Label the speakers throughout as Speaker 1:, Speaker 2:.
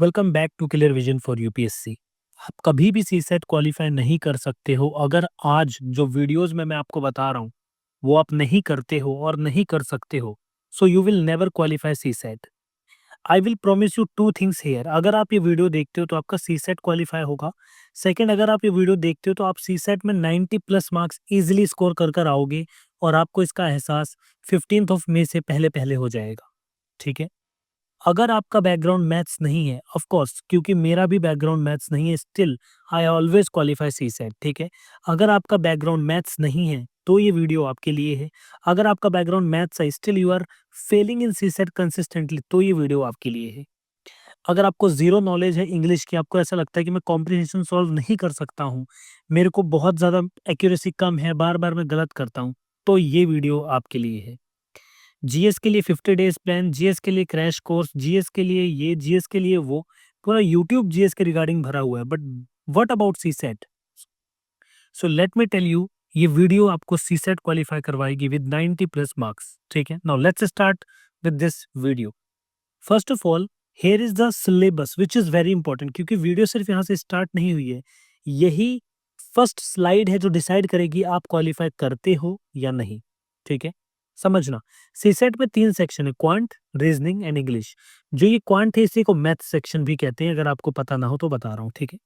Speaker 1: Welcome back to clear vision for UPSC. आप कभी भी सीसेट क्वालिफाई नहीं कर सकते हो अगर आज जो वीडियोस में मैं आपको बता रहा हूँ वो आप नहीं करते हो और नहीं कर सकते हो। So you will never qualify CSAT. I will promise you two things here. अगर आप ये वीडियो देखते हो तो आपका सीसेट क्वालिफाई होगा। सेकंड, अगर आप ये वीडियो देखते हो तो आप सीसेट में 90 प्लस मार्क्स इजीली स्कोर कर कर आओगे और आपको इसका एहसास 15th ऑफ मई से पहले पहले हो जाएगा। ठीक है। अगर आपका बैकग्राउंड मैथ्स नहीं है, ऑफ कोर्स, क्योंकि मेरा भी बैकग्राउंड मैथ्स नहीं है, still I always qualify CSAT. ठीक है। अगर आपका बैकग्राउंड मैथ्स नहीं है तो ये वीडियो आपके लिए है। अगर आपका बैकग्राउंड मैथ्स है, still you are failing in CSAT consistently, तो ये वीडियो आपके लिए है। अगर आपको जीरो नॉलेज है इंग्लिश की, आपको ऐसा लगता है कि मैं कॉम्प्रिहेंशन सॉल्व नहीं कर सकता हूँ, मेरे को बहुत ज़्यादा एक्यूरेसी कम है, बार बार मैं गलत करता हूँ, तो ये वीडियो आपके लिए है। जीएस के लिए 50 डेज प्लान, जीएस के लिए क्रैश कोर्स, जीएस के लिए ये, जीएस के लिए वो, पूरा यूट्यूब जीएस के रिगार्डिंग भरा हुआ है। But what about CSAT? So let me tell you, ये वीडियो आपको सी सेट क्वालिफाई करवाएगी विद 90 प्लस मार्क्स। ठीक है। Now let's start with this video. First of all, here is the syllabus which is very important, क्योंकि video सिर्फ यहाँ से start नहीं हुई है। यही फर्स्ट स्लाइड है जो डिसाइड करेगी आप क्वालिफाई करते हो या नहीं। ठीक है। समझना, सीसेट में 3 सेक्शन है, क्वांट, रीजनिंग एंड इंग्लिश। जो ये क्वांट है इसी को मैथ सेक्शन भी कहते हैं, अगर आपको पता ना हो तो बता रहा हूँ। ठीक है।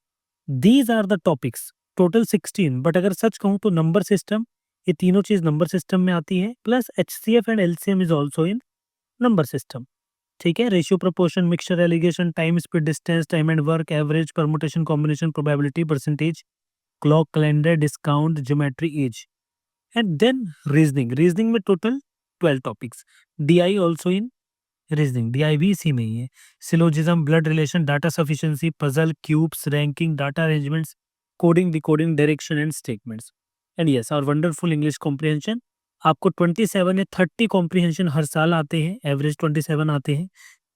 Speaker 1: These are the topics, total 16, but अगर सच कहूँ तो नंबर सिस्टम, ये तीनों चीज नंबर सिस्टम में आती है, plus HCF and LCM is also in number system. ठीक है। Ratio, proportion, mixture, alligation, time, speed, distance, time and work, average, permutation, combination, probability, percentage, clock, calendar, discount, geometry, age, and then reasoning. Reasoning में total 12 topics. DI also in reasoning, DI भी इसी में ही है। Syllogism, blood relation, data sufficiency, puzzle, cubes, ranking, data arrangements, coding, decoding, direction and statements. And yes, और wonderful English comprehension. आपको 27 या 30 comprehension हर साल आते हैं, एवरेज 27 आते हैं।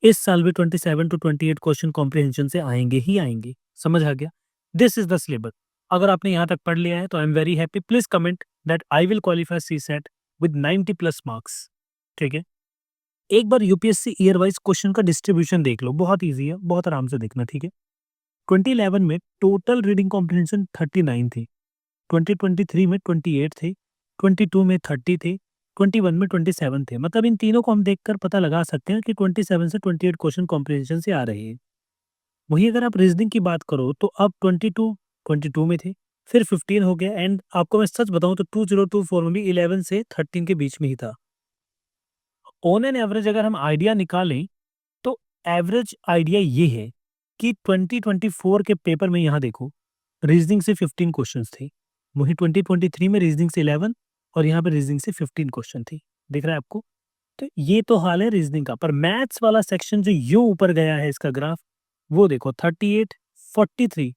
Speaker 1: इस साल भी 27 टू 28 क्वेश्चन कॉम्प्रिहेंशन से आएंगे ही आएंगे। समझ आ गया? This is the syllabus. अगर आपने यहाँ तक पढ़ लिया है तो I am very happy. Please comment that I will qualify CSAT with 90 plus marks. ठीक है। एक बार यूपीएससी ईयर वाइज क्वेश्चन का डिस्ट्रीब्यूशन देख लो, बहुत इजी है, बहुत आराम से देखना। ठीक है। 2011 में टोटल रीडिंग कॉम्प्रिहेंशन 39 थी, 2023 में 28 थे, 22 में 30 थे, 21 में 27 थे। मतलब इन तीनों को हम देखकर पता लगा सकते हैं कि 27 से 28 क्वेश्चन कॉम्प्रिहेंशन से आ रहे हैं। वहीं अगर आप रीजनिंग की बात करो तो अब 22 में थे, फिर 15 हो गया, एंड आपको मैं सच बताऊं तो 2024 में भी 11 से 13 के बीच में ही था। ऑन एन एवरेज अगर हम आइडिया निकालें तो एवरेज आइडिया ये है कि 2024 के पेपर में यहाँ देखो, रीजनिंग से 15 क्वेश्चंस थे, वहीं 2023 में रीजनिंग से 11 और यहाँ पे रीजनिंग से 15 क्वेश्चन थी। दिख रहा है आपको? तो ये तो हाल है रीजनिंग का, पर मैथ्स वाला सेक्शन जो यूं ऊपर गया है इसका ग्राफ, वो देखो 38, 43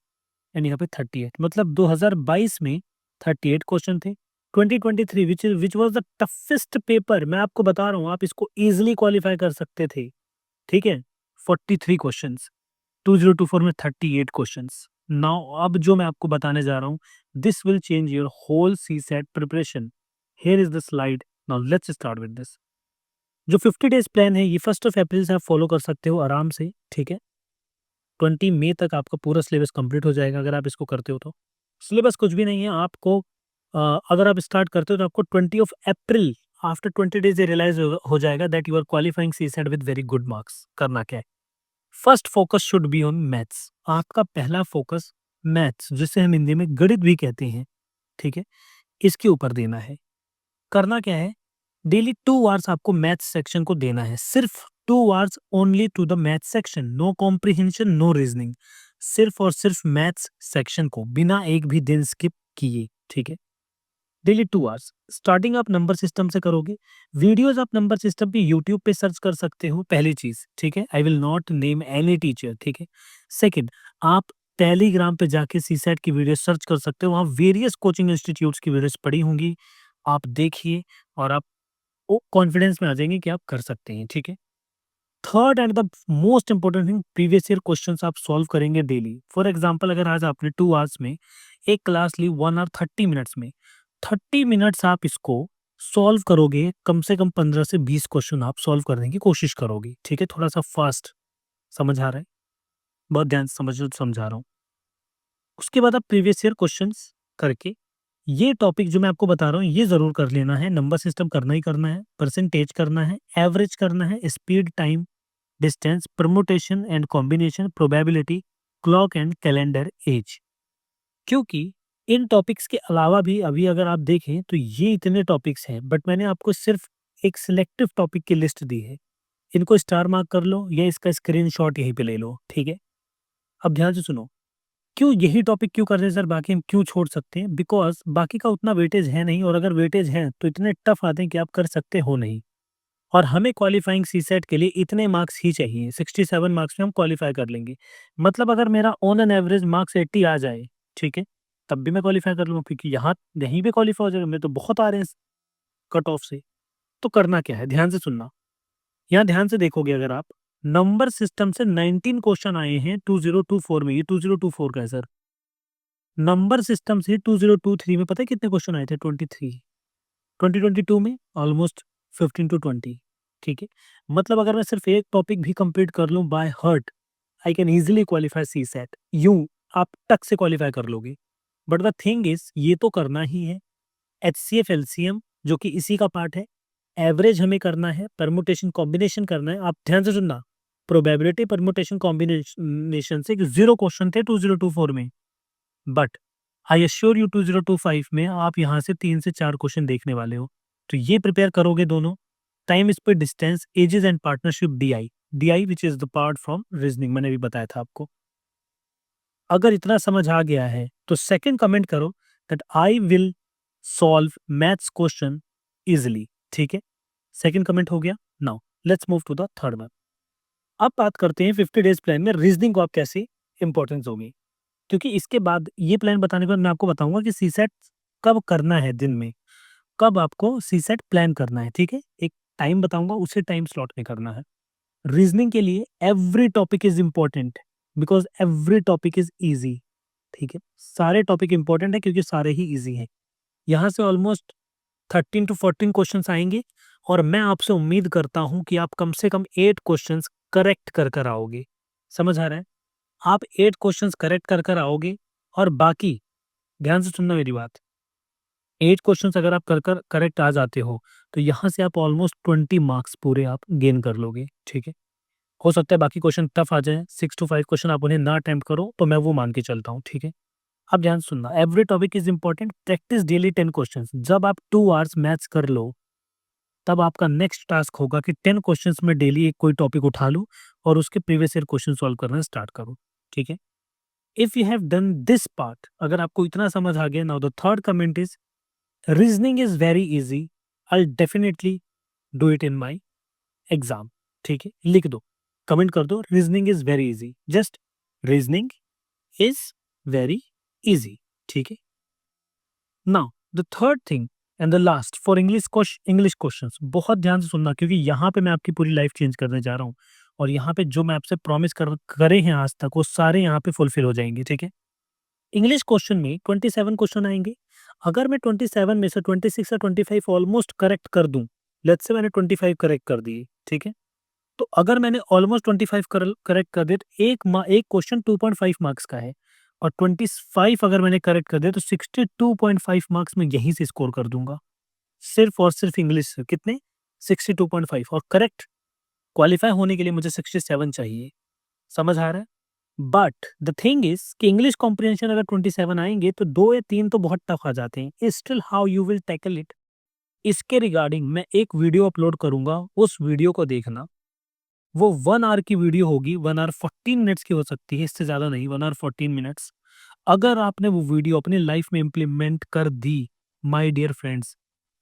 Speaker 1: एंड यहाँ पे 38, मतलब 2022 में 38 क्वेश्चन थे। 2023 which was the toughest paper, मैं आपको बता रहा हूँ, आप इसको इजीली क्वालिफाई कर सकते थे। ठीक है। 43 क्वेश्चंस, 2024 में 38 क्वेश्चंस। नाउ अब जो मैं आपको बताने जा रहा हूँ, this will change your whole CSAT preparation. Here is the slide. Now let's start with this. जो 50 डेज प्लान है ये 1 अप्रैल से आप फॉलो कर सकते हो आराम से। ठीक है। 20 मई तक आपका पूरा सिलेबस कंप्लीट हो जाएगा अगर आप इसको करते हो तो। सिलेबस कुछ भी नहीं है आपको। अगर आप स्टार्ट करते हो तो आपको 20 अप्रैल, आफ्टर 20 डेज ये रियलाइज हो जाएगा that you are qualifying CSAT with very good marks. करना क्या है? First focus should be on maths. आपका पहला फोकस मैथ्स, जिसे हम हिंदी में गणित भी कहते हैं, ठीक है, इसके ऊपर देना है। करना क्या है? डेली 2 आवर्स आपको मैथ्स सेक्शन को देना है, सिर्फ 2 hours only to the maths section. No comprehension, no reasoning, सिर्फ और सिर्फ मैथ्स सेक्शन को बिना एक भी दिन स्किप किए। ठीक है। Daily 2 hours. स्टार्टिंग आप नंबर सिस्टम से करोगे। वीडियोस आप नंबर सिस्टम पे यूट्यूब पे सर्च कर सकते हो, पहली चीज। ठीक है। I will not name any teacher. ठीक है। सेकंड, आप टेलीग्राम पे जाके सीसेट की वीडियो सर्च कर सकते हो, वहाँ वेरियस कोचिंग इंस्टीट्यूट्स की वीडियोस पड़ी होंगी, आप देखिए और आप कॉन्फिडेंस में आ जाएंगे कि आप कर सकते हैं। ठीक है। Third and the most important thing, previous year questions आप सॉल्व करेंगे डेली। फॉर एग्जांपल, अगर आज आपने 2 आवर्स में एक क्लास ली, 1 आवर 30 मिनट्स में, 30 मिनट्स आप इसको सॉल्व करोगे, कम से कम 15 से 20 क्वेश्चन आप सॉल्व करने की कोशिश करोगे। ठीक है। थोड़ा सा फास्ट, समझ आ रहा है? बहुत ध्यान से समझा रहा हूँ। उसके बाद आप प्रीवियस ईयर क्वेश्चंस करके ये टॉपिक जो मैं आपको बता रहा हूँ ये ज़रूर कर लेना है। नंबर सिस्टम करना ही करना है, परसेंटेज करना है, एवरेज करना है, speed, time, distance, permutation and combination, probability, clock and calendar age. क्योंकि इन टॉपिक्स के अलावा भी अभी अगर आप देखें तो ये इतने टॉपिक्स हैं, बट मैंने आपको सिर्फ एक सिलेक्टिव टॉपिक की लिस्ट दी है। इनको स्टार मार्क कर लो या इसका स्क्रीनशॉट यहीं पे ले लो, ठीक है? अब ध्यान से सुनो, क्यों यही टॉपिक क्यों कर रहे हैं सर, बाकी हम क्यों छोड़ सकते हैं? बिकॉज़ बाकी का उतना वेटेज है नहीं, और अगर वेटेज है तो इतने टफ आते हैं कि आप कर सकते हो नहीं। और हमें क्वालिफाइंग सीसेट के लिए इतने मार्क्स ही चाहिए, 67 मार्क्स में हम क्वालिफाई कर लेंगे। मतलब अगर मेरा ऑन एन एवरेज मार्क्स 80 आ जाए, ठीक है? तब भी मैं क्वालिफाई कर लूँगा, क्योंकि यहाँ यहीं पे क्वालिफाई हो जाएगा, मेरे तो बहुत आ रहे हैं कट ऑफ से। तो करना क्या है? ध्यान से सुनना। यहाँ ध्यान से देखोगे अगर आप, नंबर सिस्टम से 19 क्वेश्चन आए हैं 2024 में। ये 2024 का है सर। नंबर सिस्टम से 2023 में पता है कितने क्वेश्चन आए थे? 23। 2022 में ऑलमोस्ट 15 टू 20, ठीक है? मतलब अगर मैं सिर्फ एक टॉपिक भी कंप्लीट कर लूँ by heart, I can easily qualify CSAT. यूँ आप टक से क्वालिफाई कर लोगे। बट द थिंग इज़ ये तो करना ही है। एचसीएफ, एलसीएम जो कि इसी का पार्ट है, एवरेज हमें करना है, परम्यूटेशन कॉम्बिनेशन करना है। आप ध्यान से सुनना, प्रोबेबिलिटी, परम्यूटेशन कॉम्बिनेशन से 0 क्वेश्चन थे 2024 में, बट आई एश्योर यू 2025 में आप यहाँ से 3 से 4 क्वेश्चन देखने वाले हो। तो ये प्रिपेयर करोगे दोनों। Time, speed, distance, ages and partnership, DI. DI which is the part from reasoning, मैंने भी बताया था आपको। अगर इतना समझ आ गया है तो सेकंड कमेंट करो that I will solve maths question easily, ठीक है? सेकंड कमेंट हो गया। Now let's move to the third one. अब बात करते हैं 50 डेज़ प्लान में रीजनिंग को आप कैसे इंपॉर्टेंस दोगे? क्योंकि इसके बाद ये प्लान बताने के बाद मैं आपको बताऊँगा कि सीसेट कब करना है दिन में, कब आपको सीसेट प्लान करना है, ठीक है? एक टाइम बताऊँगा, उसी टाइम स्लॉट में करना है। रीजनिंग के लिए every topic is important because every topic is easy, ठीक है? सारे टॉपिक इम्पोर्टेंट है क्योंकि सारे ही ईज़ी हैं। यहाँ से ऑलमोस्ट 13 टू 14 क्वेश्चन्स आएँगे, और मैं आपसे उम्मीद करता हूँ कि आप कम से कम 8 क्वेश्चन्स करेक्ट कर कर आओगे। समझ आ रहा है? आप 8 क्वेश्चंस करेक्ट कर कर आओगे, और बाकी ध्यान से सुनना मेरी बात, 8 क्वेश्चंस अगर आप कर कर करेक्ट आ जाते हो, तो यहाँ से आप ऑलमोस्ट 20 मार्क्स पूरे आप गेन कर लोगे, ठीक है? हो सकता है बाकी क्वेश्चन टफ आ जाएँ, 6 टू 5 क्वेश्चन आप उन्हें ना अटेम्प्ट करो, तो मैं वो मान के चलता हूँ, ठीक है? अब ध्यान से सुनना, every topic is important, practice daily 10 questions. जब आप 2 आवर्स मैथ्स कर लो, तब आपका नेक्स्ट टास्क होगा कि 10 क्वेश्चंस में डेली एक कोई टॉपिक उठा लूँ और उसके प्रीवियस ईयर क्वेश्चन सॉल्व करना स्टार्ट करूँ, ठीक है? If you have done this part, अगर आपको इतना समझ आ गया, now the third comment is reasoning is very easy, I definitely do it in my exam, ठीक है? लिख दो, कमेंट कर दो, reasoning is very easy, just reasoning is very easy, ठीक है? Now the third thing and the last for English questions, बहुत ध्यान से सुनना क्योंकि यहाँ पे मैं आपकी पूरी लाइफ चेंज करने जा रहा हूँ, और यहाँ पे जो मैं आपसे प्रॉमिस करे हैं आज तक वो सारे यहाँ पे फुलफिल हो जाएंगे, ठीक है? इंग्लिश क्वेश्चन में 27 क्वेश्चन आएँगे। अगर मैं 27 में से 26 या 25 ऑलमोस्ट करेक्ट कर दूँ, लेट्स से मैंने 25 करेक्ट कर दिए, ठीक है? तो अगर मैंने ऑलमोस्ट 25 करेक्ट कर दिए, तो एक क्वेश्चन 2.5 मार्क्स का है, और 25 अगर मैंने करेक्ट कर दिया तो 62.5 मार्क्स मैं यहीं से स्कोर कर दूँगा। सिर्फ़ और सिर्फ़ इंग्लिश से कितने? 62.5, और करेक्ट क्वालीफाई होने के लिए मुझे 67 चाहिए। समझ आ रहा है? बट द थिंग इज कि इंग्लिश कॉम्प्रिहेंशन अगर 27 आएंगे तो 2 या 3 तो बहुत टफ आ जाते हैं। Still how you will tackle it, इसके रिगार्डिंग मैं एक वीडियो अपलोड करूंगा, उस वीडियो को देखना। वो 1 आवर की वीडियो होगी, 1 आवर 14 मिनट्स की हो सकती है, इससे ज़्यादा नहीं, 1 आवर 14 मिनट्स। अगर आपने वो वीडियो अपनी लाइफ में इम्प्लीमेंट कर दी, my dear friends,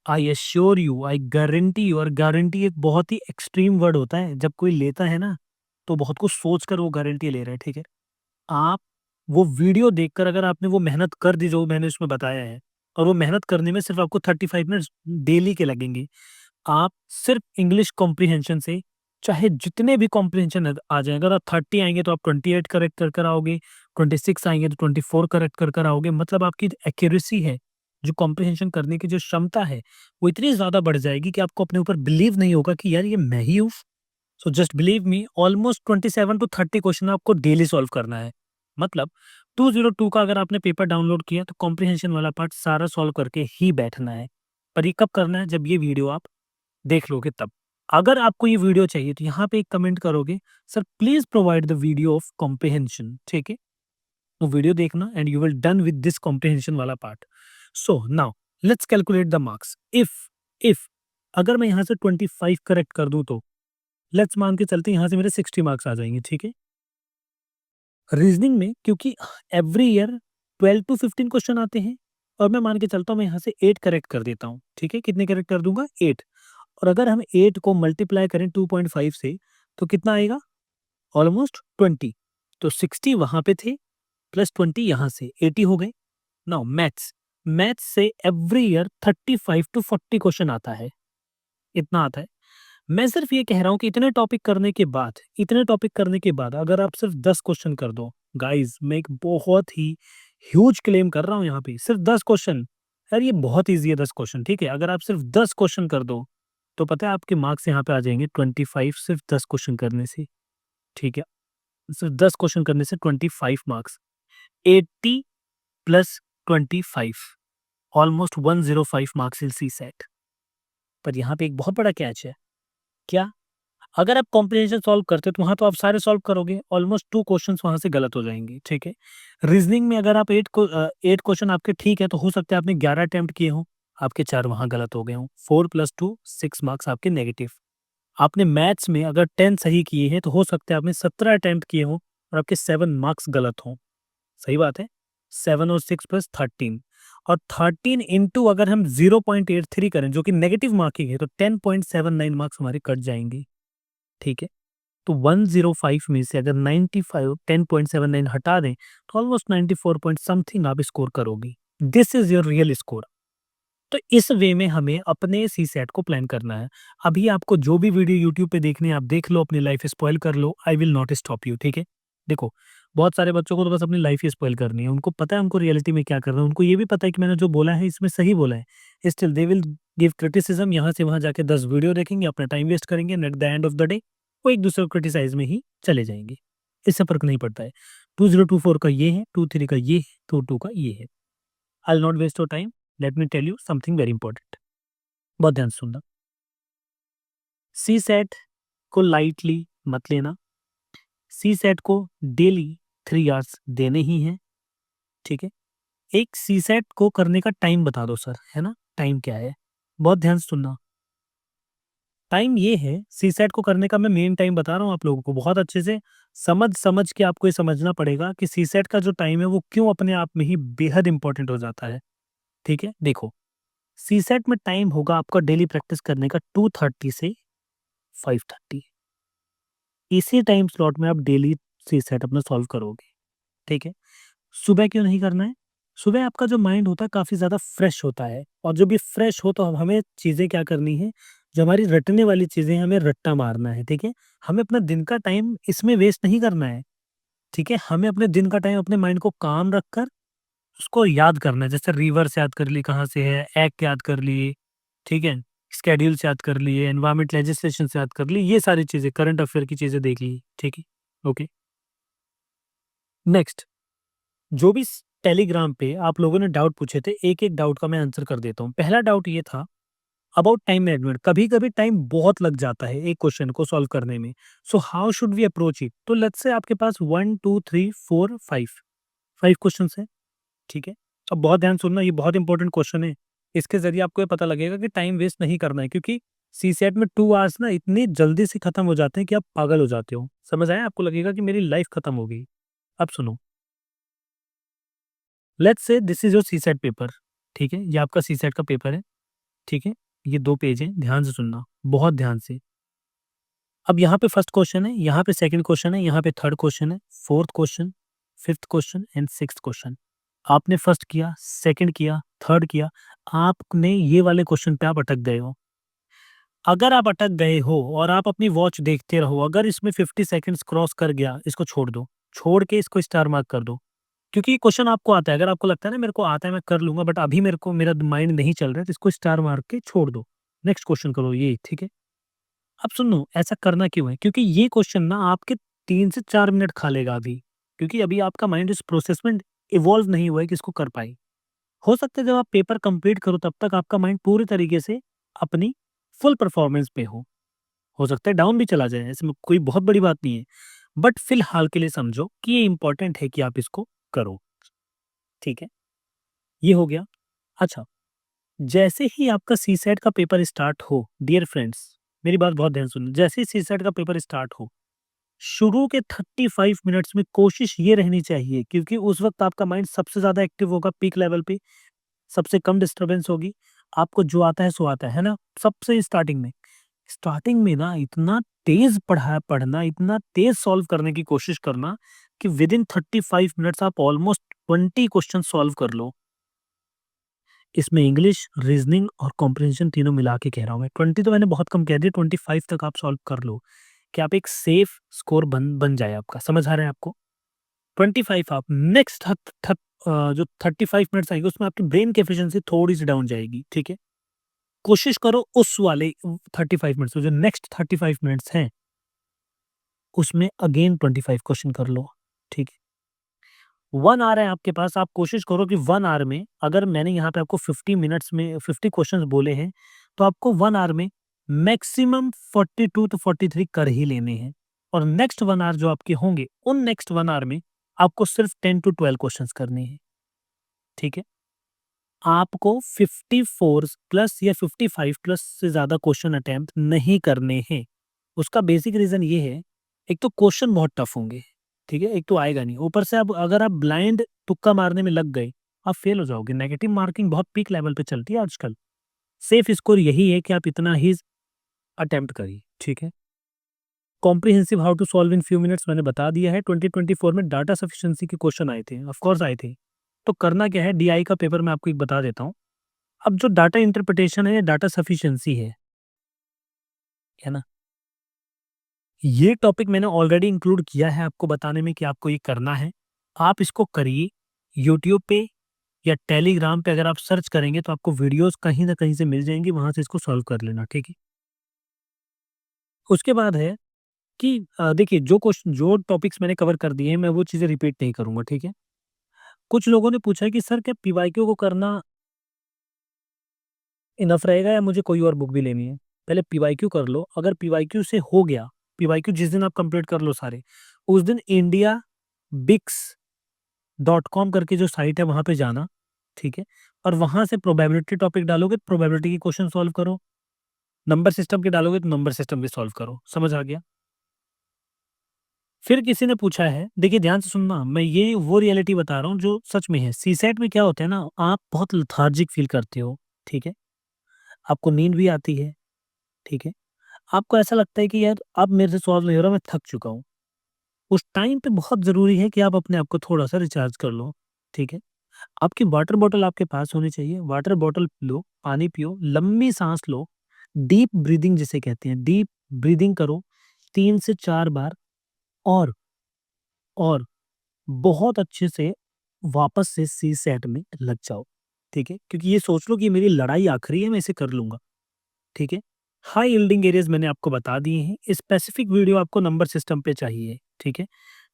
Speaker 1: I assure you, I guarantee you, और गारंटी एक बहुत ही एक्सट्रीम वर्ड होता है। जब कोई लेता है ना, तो बहुत कुछ सोच कर वो गारंटी ले रहा है, ठीक है? आप वो वीडियो देखकर अगर आपने वो मेहनत कर दी जो मैंने उसमें बताया है, और वो मेहनत करने में सिर्फ़ आपको 35 मिनट्स डेली के लगेंगे। आप सिर्फ़ इंग्लिश कॉम्प्रिहेंशन से चाहे जितने भी कॉम्प्रिहेंशन आ जाएँ, अगर आप 30 आएँगे तो आप 28 करेक्ट कर कर आओगे, 26 आएँगे तो 24 करेक्ट कर कर आओगे। मतलब आपकी एक्यूरेसी है, जो कॉम्प्रिहेंशन करने की जो क्षमता है, वो इतनी ज़्यादा बढ़ जाएगी कि आपको अपने ऊपर बिलीव नहीं होगा कि यार ये मैं ही हूँ। So just believe me, almost 27 to 30 question आपको डेली सॉल्व करना है। मतलब 202 का अगर आपने पेपर डाउनलोड किया तो कॉम्प्रिहेंशन वाला पार्ट सारा सॉल्व करके ही बैठना है। पर ये कब करना है? जब ये वीडियो आप देख लोगे तब। अगर आपको ये वीडियो चाहिए तो यहाँ पे एक कमेंट करोगे, sir please provide the video of comprehension, ठीक है? वो वीडियो देखना and you will done with this comprehension वाला part. So now let's calculate the marks. If अगर मैं यहाँ से 25 करेक्ट कर दूं तो लेट्स मान के चलते हैं यहाँ से मेरे 60 मार्क्स आ जाएंगे, ठीक है? रीजनिंग में क्योंकि एवरी ईयर 12 टू 15 क्वेश्चन आते हैं और मैं मान के चलता हूँ मैं यहाँ से 8 करेक्ट कर देता हूँ, ठीक है? कितने करेक्ट कर दूंगा? 8। और अगर हम 8 को मल्टीप्लाई करें 2.5 से तो कितना आएगा? ऑलमोस्ट 20। तो 60 वहां पे थे प्लस 20 यहाँ से 80 हो गए। नाउ मैथ्स, मैथ्स से एवरी ईयर 35 टू 40 क्वेश्चन आता है, इतना आता है। मैं सिर्फ ये कह रहा हूँ कि इतने टॉपिक करने के बाद अगर आप सिर्फ 10 क्वेश्चन कर दो, गाइस मैं एक बहुत ही ह्यूज क्लेम कर रहा हूँ यहाँ पे, सिर्फ 10 क्वेश्चन। यार ये बहुत ईजी है 10 क्वेश्चन, ठीक है? अगर आप सिर्फ 10 क्वेश्चन कर दो तो पता है आपके मार्क्स यहाँ पे आ जाएंगे 25 सिर्फ 10 क्वेश्चन करने से, ठीक है? सिर्फ 10 क्वेश्चन करने से 25 marks, 80 plus 25, almost 105 marks in CSAT. पर यहाँ पे एक बहुत बड़ा कैच है। क्या? अगर आप कॉम्प्रिहेंशन सॉल्व करते हो तो वहाँ तो आप सारे सॉल्व करोगे, ऑलमोस्ट 2 क्वेश्चंस वहाँ से गलत हो जाएंगे, ठीक है? रीजनिंग में अगर आप 8 क्वेश्चन आपके ठीक है तो हो सकता है आपने 11 अटेम्प्ट किए हों, आपके 4 वहाँ गलत हो गए हों। 4 प्लस 2 6 मार्क्स आपके नेगेटिव। आपने मैथ्स में अगर 10 सही किए हैं तो हो सकता है आपने 17 अटेम्प्ट किए हों और आपके 7 मार्क्स गलत हों। सही बात है? 7 और 6 प्लस 13, और 13 इंटू अगर हम 0.83 करें जो कि नेगेटिव मार्किंग है तो 10.79 मार्क्स हमारे कट जाएंगे, ठीक है? तो 105 में से अगर 95 10.79 हटा दें तो ऑलमोस्ट 94 पॉइंट समथिंग आप स्कोर करोगे। This is your real score. तो इस वे में हमें अपने सी सेट को प्लान करना है। अभी आपको जो भी वीडियो यूट्यूब पे देखनी है आप देख लो, अपनी लाइफ स्पॉइल कर लो, I will not stop you, ठीक है? देखो, बहुत सारे बच्चों को तो बस अपनी लाइफ ही स्पॉइल करनी है, उनको पता है उनको रियलिटी में क्या करना है, उनको ये भी पता है कि मैंने जो बोला है इसमें सही बोला है, still they will give criticism. यहाँ से वहां जाके 10 वीडियो देखेंगे, अपना टाइम वेस्ट करेंगे and at the end of the day वो एक दूसरे को क्रिटिसाइज में ही चले जाएंगे। इससे फर्क नहीं पड़ता है। 2024 का ये है, 23 का ये है, 22 का ये है। I will not waste your time, let me tell you something very important. बहुत ध्यान से सुनना। सी सेट को लाइटली मत लेना। सी सेट को डेली 3 आवर्स देने ही हैं, ठीक है? एक सी सेट को करने का टाइम बता दो सर, है ना? टाइम क्या है? बहुत ध्यान से सुनना। टाइम ये है, सी सेट को करने का मैं मेन टाइम बता रहा हूँ आप लोगों को, बहुत अच्छे से समझ समझ के आपको ये समझना पड़ेगा कि सी सेट का जो टाइम है वो क्यों अपने आप में ही बेहद इंपॉर्टेंट हो जाता है, ठीक है? देखो, सी सेट में टाइम होगा आपका डेली प्रैक्टिस करने का 2:30 से 5:30। इसी टाइम स्लॉट में आप डेली सी सेट अपना सॉल्व करोगे, ठीक है? सुबह क्यों नहीं करना है? सुबह आपका जो माइंड होता है काफ़ी ज़्यादा फ्रेश होता है, और जब ये फ्रेश हो तो हमें चीज़ें क्या करनी है, जो हमारी रटने वाली चीज़ें हैं हमें रट्टा मारना है, ठीक है? हमें अपना दिन का टाइम इसमें वेस्ट नहीं करना है, ठीक है? हमें अपने दिन का टाइम अपने माइंड को काम रखकर उसको याद करना है। जैसे रिवर्स याद कर ली कहाँ से है, एक्ट याद कर लिए, ठीक है? शेड्यूल्स याद कर लिए, एनवायरमेंट लेजिस्लेशन याद कर ली, ये सारी चीज़ें करंट अफेयर की चीज़ें देख ली, ठीक है? ओके। नेक्स्ट, जो भी टेलीग्राम पे आप लोगों ने डाउट पूछे थे, एक-एक डाउट का मैं आंसर कर देता हूँ। पहला डाउट ये था अबाउट टाइम मैनेजमेंट। कभी-कभी टाइम बहुत लग जाता है एक क्वेश्चन को सॉल्व करने में। So how should we approach it? तो लेट्स से आपके पास 1, 2, 3, 4, 5 क्वेश्चंस हैं, ठीक है? अब बहुत ध्यान सुनना, ये बहुत इंपॉर्टेंट क्वेश्चन है। इसके ज़रिए आपको ये पता लगेगा कि टाइम वेस्ट नहीं करना है, क्योंकि सीसेट में 2 आवर्स ना इतनी जल्दी से खत्म हो जाते हैं कि आप पागल हो जाते हो। समझ आया? आपको लगेगा कि मेरी लाइफ खत्म हो गई। अब सुनो, let's say this is your CSAT paper, ठीक है? ये आपका सीसेट का पेपर है, ठीक है? ये 2 पेज हैं, ध्यान से सुनना, बहुत ध्यान से। अब यहाँ पे फर्स्ट क्वेश्चन है, यहाँ पे सेकंड क्वेश्चन है, यहाँ पे थर्ड क्वेश्चन है, fourth question, fifth question and sixth question. आपने फर्स्ट किया, सेकंड किया, थर्ड किया, आपने ये वाले क्वेश्चन पे आप अटक गए हो। अगर आप अटक गए हो और आप अपनी वॉच देखते रहो, अगर इसमें 50 सेकंड्स क्रॉस कर गया, इसको छोड़ दो, छोड़ के इसको स्टार मार्क कर दो। क्योंकि ये क्वेश्चन आपको आता है, अगर आपको लगता है ना मेरे को आता है मैं कर लूँगा, बट अभी मेरा माइंड नहीं चल रहा है, तो इसको स्टार मार के छोड़ दो। नेक्स्ट क्वेश्चन करो ये, ठीक है? अब सुनो, ऐसा करना क्यों है? क्योंकि ये क्वेश्चन ना आपके 3 से 4 मिनट खा लेगा अभी, क्योंकि अभी आपका माइंड इस प्रोसेस में इवॉल्व नहीं हुआ है कि इसको कर पाए। हो सकता है जब आप पेपर कंप्लीट करो तब तक आपका माइंड पूरी तरीके से अपनी फुल परफॉर्मेंस पे हो। हो सकता है डाउन भी चला जाए, इसमें कोई बहुत बड़ी बात नहीं है। बट फिलहाल के लिए समझो कि ये इम्पोर्टेंट है कि आप इसको करो, ठीक है? ये हो गया। अच्छा, जैसे ही आपका सीसैट का पेपर स्टार्ट हो, डियर फ्रेंड्स, मेरी बात बहुत ध्यान सुनना, जैसे ही सीसैट का पेपर स्टार्ट हो, शुरू के 35 मिनट्स में कोशिश ये रहनी चाहिए, क्योंकि उस वक़्त आपका माइंड सबसे ज़्यादा एक्टिव होगा पीक लेवल पे, सबसे कम डिस्टर्बेंस होगी, आपको जो आता है सो आता है ना? सबसे स्टार्टिंग में। स्टार्टिंग में ना इतना तेज़ पढ़ना, इतना तेज़ सॉल्व करने की कोशिश करना कि विदिन 35 मिनट्स आप ऑलमोस्ट 20 क्वेश्चन सॉल्व कर लो। इसमें इंग्लिश, रीज़निंग और कॉम्प्रिहेंशन तीनों मिला के कह रहा हूँ मैं। 20 तो मैंने बहुत कम कह दिया, 25 तक आप सॉल्व कर लो, कि आप एक सेफ स्कोर बन बन जाए आपका। समझ आ रहा है आपको? 25 आप नेक्स्ट जो 35 मिनट्स आएगी उसमें आपकी ब्रेन की एफिशिएंसी थोड़ी-सी डाउन जाएगी, ठीक है? कोशिश करो उस वाले 35 मिनट्स में, जो नेक्स्ट 35 मिनट्स हैं, उसमें अगेन 25 क्वेश्चन कर लो, ठीक है? 1 आवर है आपके पास, आप कोशिश करो कि 1 आवर में, अगर मैंने यहाँ पे आपको 50 मिनट्स में 50 क्वेश्चंस बोले हैं, तो आपको 1 आवर में मैक्सिमम 42 टू 43 कर ही लेने हैं। और नेक्स्ट 1 आवर जो आपके होंगे, उन नेक्स्ट 1 आवर में आपको सिर्फ 10 टू 12 क्वेश्चंस करने हैं, ठीक है? आपको 54 प्लस या 55 प्लस से ज़्यादा क्वेश्चन अटेम्प्ट नहीं करने हैं। उसका बेसिक रीज़न ये है, एक तो क्वेश्चन बहुत टफ होंगे, ठीक है? एक तो आएगा नहीं, ऊपर से अब अगर आप ब्लाइंड तुक्का मारने में लग गए, आप फेल हो जाओगे। नेगेटिव मार्किंग बहुत पीक लेवल पे चलती है आजकल। सेफ स्कोर यही है कि आप इतना ही अटेम्प्ट करिए, ठीक है? Comprehensive how to solve in few minutes मैंने बता दिया है। 2024 में डाटा सफिशिएंसी के क्वेश्चन आए थे, ऑफ कोर्स आए थे। तो करना क्या है, डीआई का पेपर मैं आपको एक बता देता हूँ। अब जो डाटा इंटरप्रिटेशन है, या डाटा सफिशिएंसी है ना? ये टॉपिक मैंने ऑलरेडी इंक्लूड किया है आपको बताने में कि आपको ये करना है। आप इसको करिए। यूट्यूब पे या टेलीग्राम पे अगर आप सर्च करेंगे तो आपको वीडियोज़ कहीं न कहीं से मिल जाएँगी, वहाँ से इसको सॉल्व कर लेना, ठीक है? उसके बाद है कि देखिए, जो टॉपिक्स मैंने कवर कर दिए हैं, मैं वो चीज़ें रिपीट नहीं करूँगा, ठीक है? कुछ लोगों ने पूछा है कि सर क्या पीवाईक्यू को करना इनफ रहेगा या मुझे कोई और बुक भी लेनी है? पहले पीवाईक्यू कर लो, अगर पीवाईक्यू से हो गया, पीवाईक्यू जिस दिन आप कंप्लीट कर लो सारे, उस दिन इंडिया बिक्स .com करके जो साइट है वहाँ पे जाना, ठीक है? और वहाँ से प्रोबेबिलिटी टॉपिक डालोगे तो प्रोबेबिलिटी के क्वेश्चन सॉल्व करो, नंबर सिस्टम के डालोगे तो नंबर सिस्टम के सॉल्व करो, समझ आ गया? फिर किसी ने पूछा है, देखिए ध्यान से सुनना, मैं ये वो रियलिटी बता रहा हूँ जो सच में है। सीसैट में क्या होता है ना, आप बहुत लेथार्जिक फील करते हो, ठीक है? आपको नींद भी आती है, ठीक है? आपको ऐसा लगता है कि यार अब मेरे से सॉल्व नहीं हो रहा, मैं थक चुका हूँ। उस टाइम पे बहुत ज़रूरी है कि आप अपने आप को थोड़ा-सा रिचार्ज कर लो, ठीक है? आपकी वाटर बॉटल आपके पास होनी चाहिए, वाटर बॉटल लो, पानी पियो, लंबी साँस लो, डीप ब्रीथिंग जिसे कहते हैं, डीप ब्रीथिंग करो 3 से 4 बार, और और बहुत अच्छे से वापस से सी सेट में लग जाओ, ठीक है? क्योंकि ये सोच लो कि मेरी लड़ाई आखिरी है, मैं इसे कर लूँगा, ठीक है? हाई यील्डिंग एरियाज़ मैंने आपको बता दिए हैं, स्पेसिफिक वीडियो आपको नंबर सिस्टम पे चाहिए, ठीक है?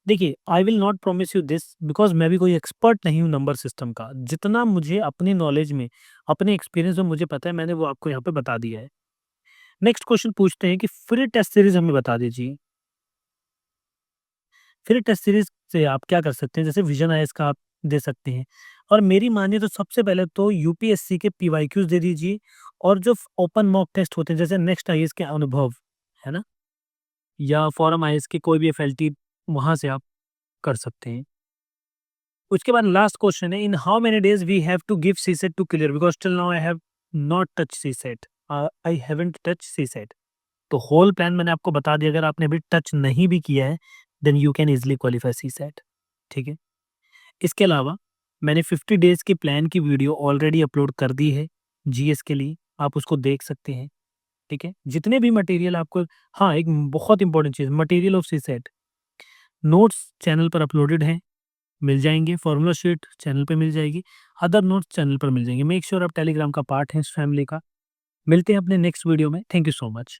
Speaker 1: देखिए, आई will not promise you this because मैं भी कोई एक्सपर्ट नहीं हूँ नंबर सिस्टम का। जितना मुझे अपनी नॉलेज में, अपने एक्सपीरियंस में मुझे पता है, मैंने वो आपको यहाँ पे बता दिया है। नेक्स्ट क्वेश्चन पूछते हैं कि फ्री टेस्ट सीरीज़ हमें बता दीजिए। फ्री टेस्ट सीरीज़ से आप क्या कर सकते हैं, जैसे विज़न आईएएस का आप दे सकते हैं, और मेरी मानिए तो सबसे पहले तो यूपीएससी के पीवाईक्यूज़ दे दीजिए, और जो ओपन मॉक टेस्ट होते हैं, जैसे नेक्स्ट आईएएस के अनुभव, है ना? या फोरम आईएएस के कोई भी एफएलटी, वहाँ से आप कर सकते हैं। उसके बाद लास्ट क्वेश्चन है, in how many days we have to give CSAT to clear, because till now I have not touch CSAT, I haven't touch CSAT. तो होल प्लान मैंने आपको बता दिया, अगर आपने अभी टच नहीं भी किया है, then you can easily qualify CSAT, ठीक है? इसके अलावा मैंने 50 डेज़ की प्लान की वीडियो ऑलरेडी अपलोड कर दी है जीएस के लिए, आप उसको देख सकते हैं, ठीक है? जितने भी मटेरियल आपको, हाँ, एक बहुत important cheese, material of CSAT notes channel पर अपलोडेड हैं, मिल जाएँगे, फॉर्मूला शीट चैनल पे मिल जाएगी, अदर नोट्स चैनल पर मिल जाएँगे। मेक श्योर आप टेलीग्राम का पार्ट हैं इस फैमिली का। मिलते हैं अपने नेक्स्ट वीडियो में। Thank you so much.